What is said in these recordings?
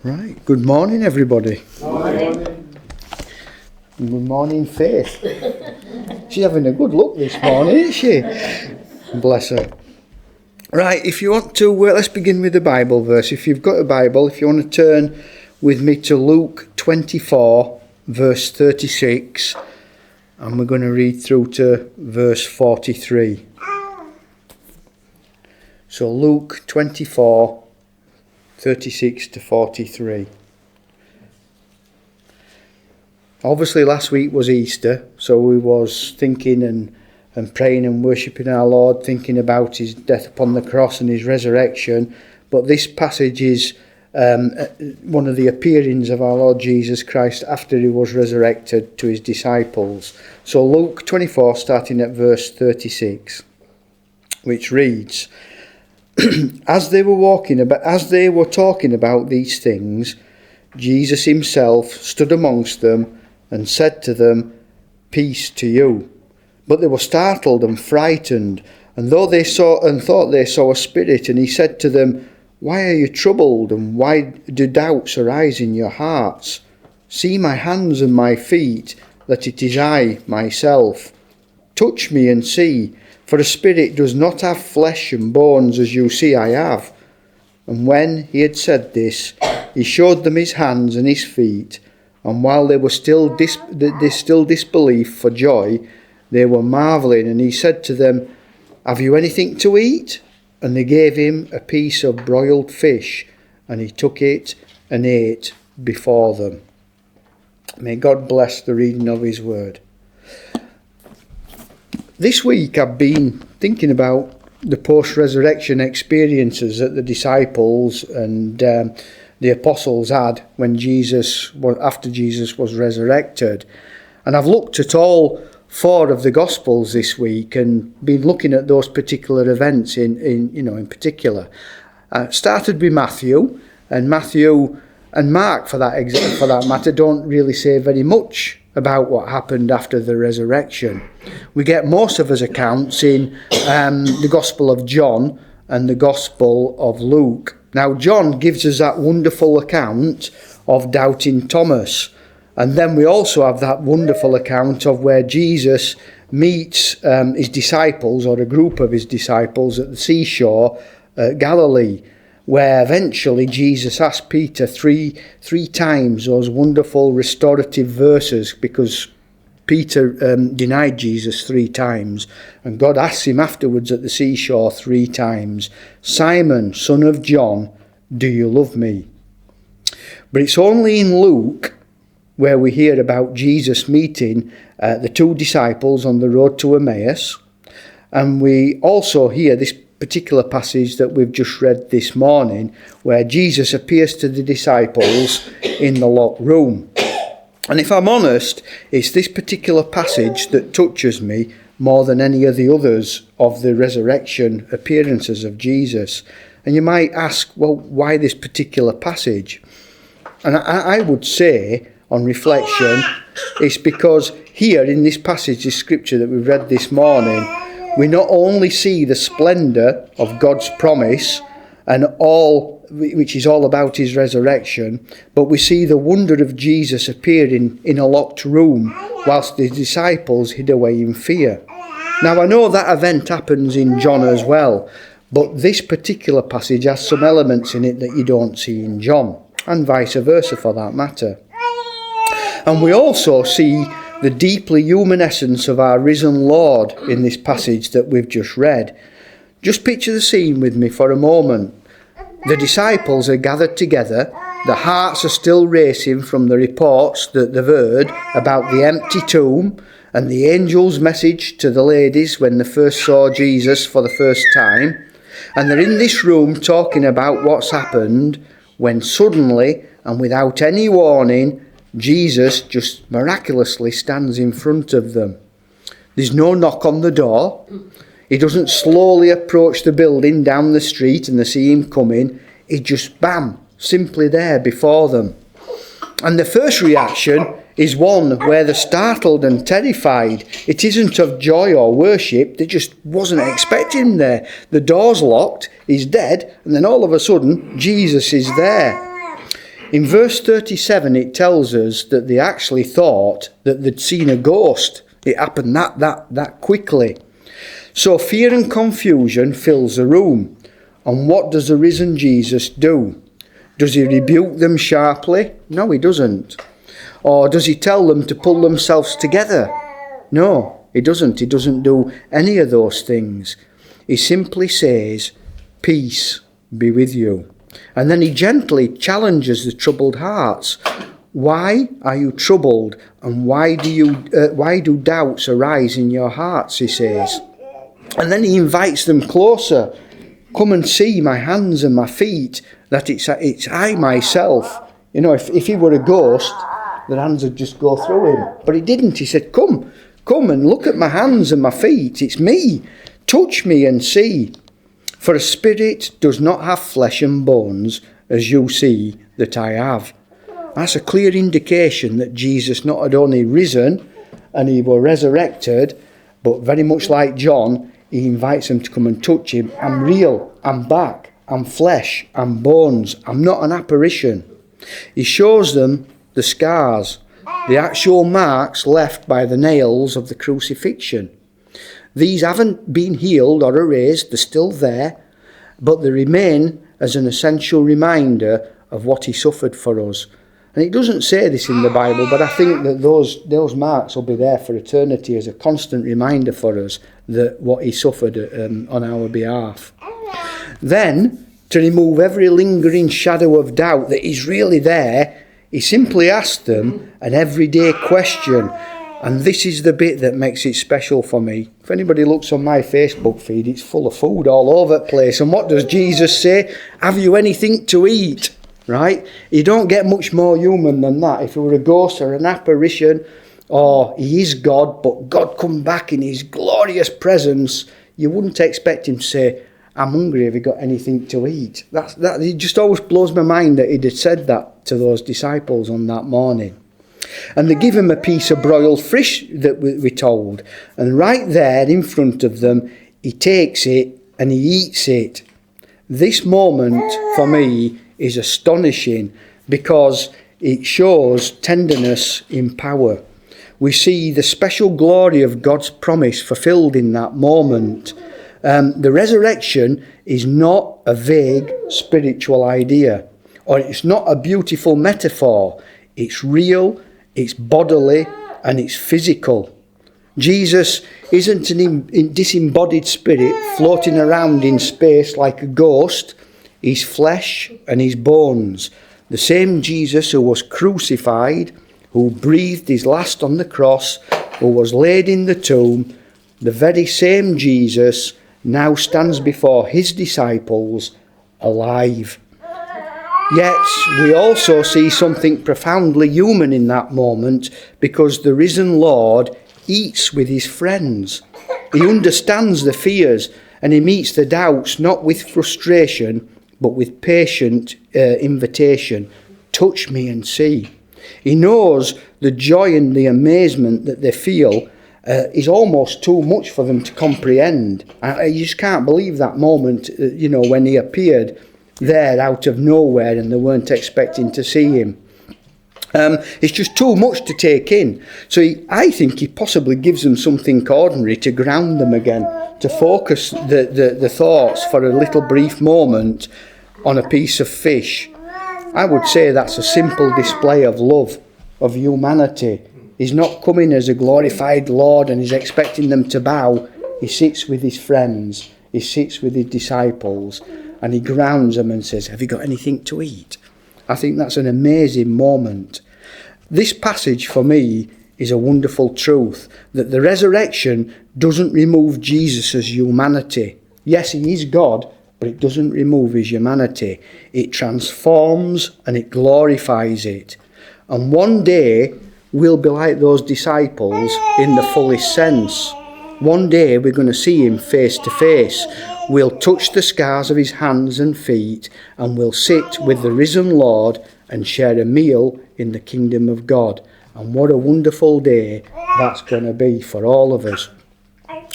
Right, good morning everybody. Morning. Good morning Faith. She's having a good look this morning, isn't she? Bless her. Right, if you want to, let's begin with the Bible verse. If you've got a Bible, if you want to turn with me to Luke 24 verse 36, and we're going to read through to verse 43. So Luke 24 36 to 43. Obviously last week was Easter, so we was thinking and praying and worshipping our Lord, thinking about his death upon the cross and his resurrection. But this passage is one of the appearings of our Lord Jesus Christ after he was resurrected to his disciples. So Luke 24, starting at verse 36, which reads, As they were talking about these things, Jesus himself stood amongst them and said to them, Peace to you. But they were startled and frightened, and thought they saw a spirit. And he said to them, Why are you troubled, and why do doubts arise in your hearts? See my hands and my feet, that it is I myself. Touch me and see. For a spirit does not have flesh and bones as you see I have. And when he had said this, he showed them his hands and his feet. And while they were still disbelief for joy, they were marvelling. And he said to them, Have you anything to eat? And they gave him a piece of broiled fish, and he took it and ate before them. May God bless the reading of his word. This week I've been thinking about the post-resurrection experiences that the disciples and the apostles had after Jesus was resurrected. And I've looked at all four of the Gospels this week and been looking at those particular events in particular. Started with Matthew, and Mark for that matter don't really say very much about what happened after the resurrection. We get most of his accounts in the Gospel of John and the Gospel of Luke. Now, John gives us that wonderful account of doubting Thomas. And then we also have that wonderful account of where Jesus meets his disciples, or a group of his disciples, at the seashore at Galilee, where eventually Jesus asked Peter three times those wonderful restorative verses, because Peter denied Jesus 3 times, and God asks him afterwards at the seashore 3 times, Simon, son of John, do you love me? But it's only in Luke where we hear about Jesus meeting the 2 disciples on the road to Emmaus, and we also hear this particular passage that we've just read this morning, where Jesus appears to the disciples in the locked room. And if I'm honest, it's this particular passage that touches me more than any of the others of the resurrection appearances of Jesus. And you might ask, well, why this particular passage? And I would say, on reflection, it's because here in this passage of scripture that we've read this morning, we not only see the splendour of God's promise and all, which is all about his resurrection, but we see the wonder of Jesus appearing in a locked room whilst the disciples hid away in fear. Now, I know that event happens in John as well, but this particular passage has some elements in it that you don't see in John, and vice versa for that matter. And we also see the deeply human essence of our risen Lord in this passage that we've just read. Just picture the scene with me for a moment. The disciples are gathered together. Their hearts are still racing from the reports that they've heard about the empty tomb and the angel's message to the ladies when they first saw Jesus for the first time. And they're in this room talking about what's happened, when suddenly and without any warning, Jesus just miraculously stands in front of them. There's no knock on the door. He doesn't slowly approach the building down the street and they see him coming. He just, bam, simply there before them. And the first reaction is one where they're startled and terrified. It isn't of joy or worship. They just wasn't expecting him there. The door's locked, he's dead, and then all of a sudden, Jesus is there. In verse 37, it tells us that they actually thought that they'd seen a ghost. It happened that quickly. So fear and confusion fills the room. And what does the risen Jesus do? Does he rebuke them sharply? No, he doesn't. Or does he tell them to pull themselves together? No, he doesn't. He doesn't do any of those things. He simply says, peace be with you. And then he gently challenges the troubled hearts. Why are you troubled? And why do doubts arise in your hearts, he says. And then he invites them closer. Come and see my hands and my feet, that it's I myself. You know, if he were a ghost, the hands would just go through him. But he didn't. He said, come and look at my hands and my feet. It's me. Touch me and see. For a spirit does not have flesh and bones, as you see that I have. That's a clear indication that Jesus not had only risen and he were resurrected, but very much like John, he invites them to come and touch him. I'm real, I'm back, I'm flesh, I'm bones, I'm not an apparition. He shows them the scars, the actual marks left by the nails of the crucifixion. These haven't been healed or erased, they're still there, but they remain as an essential reminder of what he suffered for us. And it doesn't say this in the Bible, but I think that those marks will be there for eternity as a constant reminder for us that what he suffered on our behalf. Then, to remove every lingering shadow of doubt that is really there, he simply asked them an everyday question. And this is the bit that makes it special for me. If anybody looks on my Facebook feed, it's full of food all over the place. And what does Jesus say? Have you anything to eat? Right? You don't get much more human than that. If it were a ghost or an apparition, or he is God, but God come back in his glorious presence, you wouldn't expect him to say, I'm hungry, have you got anything to eat? It just always blows my mind that he'd have said that to those disciples on that morning. And they give him a piece of broiled fish that we're told. And right there in front of them, he takes it and he eats it. This moment, for me, is astonishing because it shows tenderness in power. We see the special glory of God's promise fulfilled in that moment. The resurrection is not a vague spiritual idea, or it's not a beautiful metaphor. It's real, it's bodily, and it's physical. Jesus isn't a disembodied spirit floating around in space like a ghost. He's flesh and his bones. The same Jesus who was crucified, who breathed his last on the cross, who was laid in the tomb, the very same Jesus now stands before his disciples alive. Yet we also see something profoundly human in that moment, because the risen Lord eats with his friends. He understands the fears and he meets the doubts not with frustration but with patient invitation. Touch me and see. He knows the joy and the amazement that they feel is almost too much for them to comprehend. You just can't believe that moment, when he appeared there out of nowhere and they weren't expecting to see him. It's just too much to take in. So I think he possibly gives them something ordinary to ground them again, to focus the thoughts for a little brief moment on a piece of fish. I would say that's a simple display of love, of humanity. He's not coming as a glorified Lord and he's expecting them to bow. He sits with his friends, he sits with his disciples, and he grounds them and says, have you got anything to eat? I think that's an amazing moment. This passage for me is a wonderful truth, that the resurrection doesn't remove Jesus' humanity. Yes, he is God, but it doesn't remove his humanity. It transforms and it glorifies it. And one day we'll be like those disciples in the fullest sense. One day we're going to see him face to face. We'll touch the scars of his hands and feet, and we'll sit with the risen Lord and share a meal in the kingdom of God. And what a wonderful day that's going to be for all of us.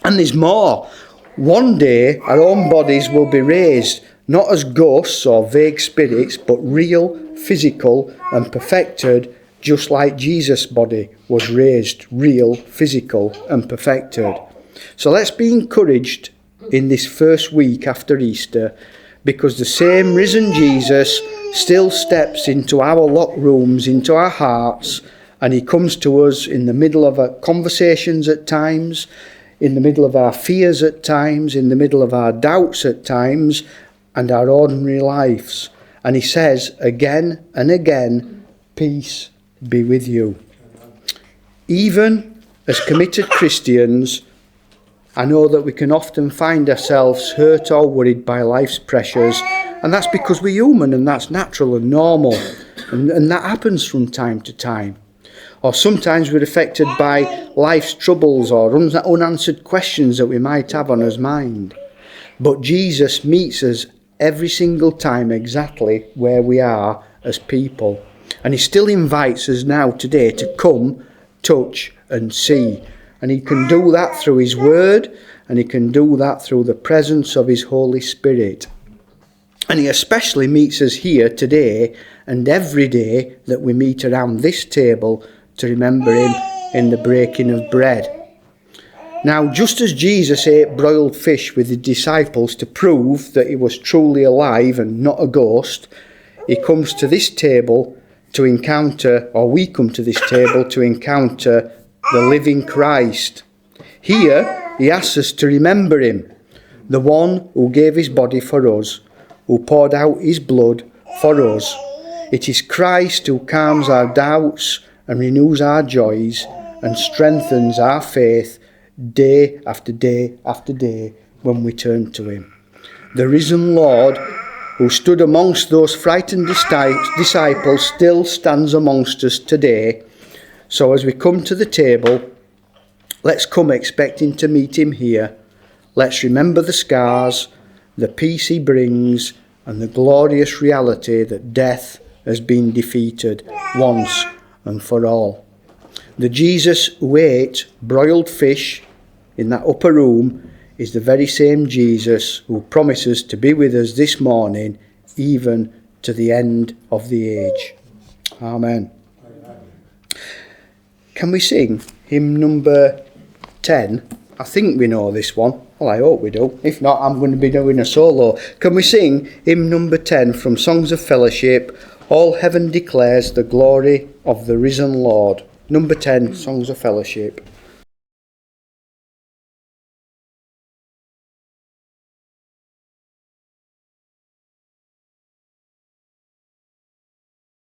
And there's more. One day our own bodies will be raised, not as ghosts or vague spirits, but real, physical and perfected, just like Jesus' body was raised, real, physical and perfected. So let's be encouraged in this first week after Easter, because the same risen Jesus still steps into our locked rooms, into our hearts, and he comes to us in the middle of our conversations at times, in the middle of our fears at times, in the middle of our doubts at times, and our ordinary lives. And he says again and again, peace be with you. Even as committed Christians, I know that we can often find ourselves hurt or worried by life's pressures, and that's because we're human, and that's natural and normal, and that happens from time to time. Or sometimes we're affected by life's troubles or unanswered questions that we might have on our mind. But Jesus meets us every single time exactly where we are as people. And he still invites us now today to come, touch and see. And he can do that through his word, and he can do that through the presence of his Holy Spirit. And he especially meets us here today and every day that we meet around this table to remember him in the breaking of bread. Now, just as Jesus ate broiled fish with the disciples to prove that he was truly alive and not a ghost, he comes to this table to encounter, or we come to this table to encounter the living Christ. Here, he asks us to remember him, the one who gave his body for us, who poured out his blood for us. It is Christ who calms our doubts and renews our joys and strengthens our faith day after day after day when we turn to him. The risen Lord, who stood amongst those frightened disciples, still stands amongst us today. So as we come to the table, let's come expecting to meet him here. Let's remember the scars, the peace he brings, and the glorious reality that death has been defeated once and for all. The Jesus who ate broiled fish in that upper room is the very same Jesus who promises to be with us this morning, even to the end of the age. Amen. Can we sing hymn number 10? I think we know this one. Well, I hope we do. If not, I'm going to be doing a solo. Can we sing hymn number 10 from Songs of Fellowship? All heaven declares the glory of the risen Lord. Number 10, Songs of Fellowship.